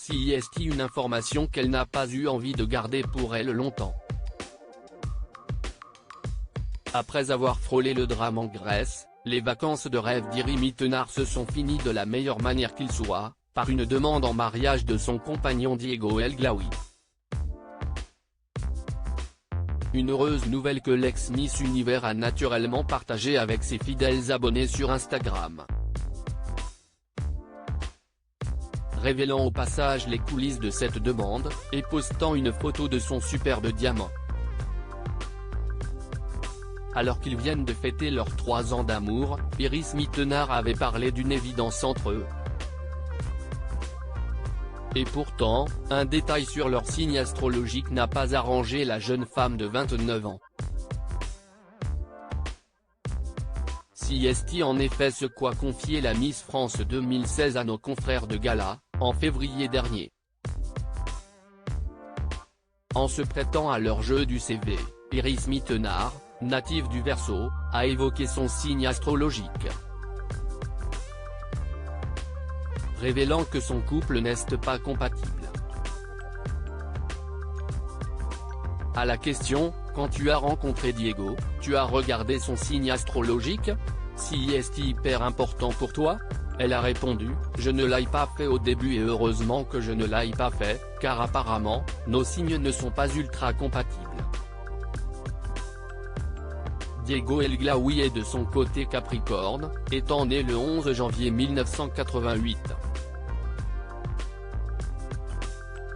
CIST, une information qu'elle n'a pas eu envie de garder pour elle longtemps. Après avoir frôlé le drame en Grèce, les vacances de rêve d'Iri Mittenard se sont finies de la meilleure manière qu'il soit, par une demande en mariage de son compagnon Diego El Glaoui. Une heureuse nouvelle que l'ex-Miss Univers a naturellement partagée avec ses fidèles abonnés sur Instagram. Révélant au passage les coulisses de cette demande, et postant une photo de son superbe diamant. Alors qu'ils viennent de fêter leurs 3 ans d'amour, Iris Mittenard avait parlé d'une évidence entre eux. Et pourtant, un détail sur leur signe astrologique n'a pas arrangé la jeune femme de 29 ans. CIST en effet ce qu'a confié la Miss France 2016 à nos confrères de gala, en février dernier. En se prêtant à leur jeu du CV, Iris Mittenard, native du Verseau, a évoqué son signe astrologique. Révélant que son couple n'est pas compatible. À la question, quand tu as rencontré Diego, tu as regardé son signe astrologique? Si est hyper important pour toi? Elle a répondu, je ne l'ai pas fait au début et heureusement que je ne l'ai pas fait, car apparemment, nos signes ne sont pas ultra compatibles. Diego El Glaoui est de son côté Capricorne, étant né le 11 janvier 1988.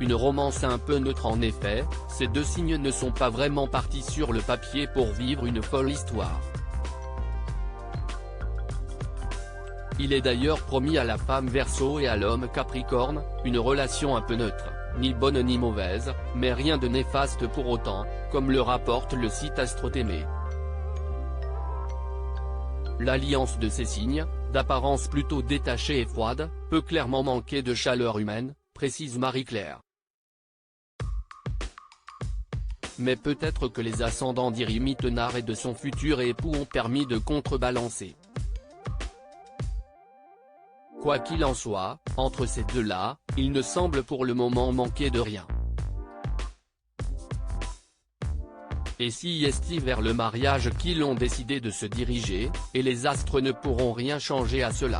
Une romance un peu neutre en effet, ces deux signes ne sont pas vraiment partis sur le papier pour vivre une folle histoire. Il est d'ailleurs promis à la femme Verseau et à l'homme Capricorne, une relation un peu neutre, ni bonne ni mauvaise, mais rien de néfaste pour autant, comme le rapporte le site AstroTME. L'alliance de ces signes, d'apparence plutôt détachée et froide, peut clairement manquer de chaleur humaine, précise Marie-Claire. Mais peut-être que les ascendants d'Iri Mittenard et de son futur époux ont permis de contrebalancer. Quoi qu'il en soit, entre ces deux-là, il ne semble pour le moment manquer de rien. Et CIST vers le mariage qu'ils ont décidé de se diriger, et les astres ne pourront rien changer à cela.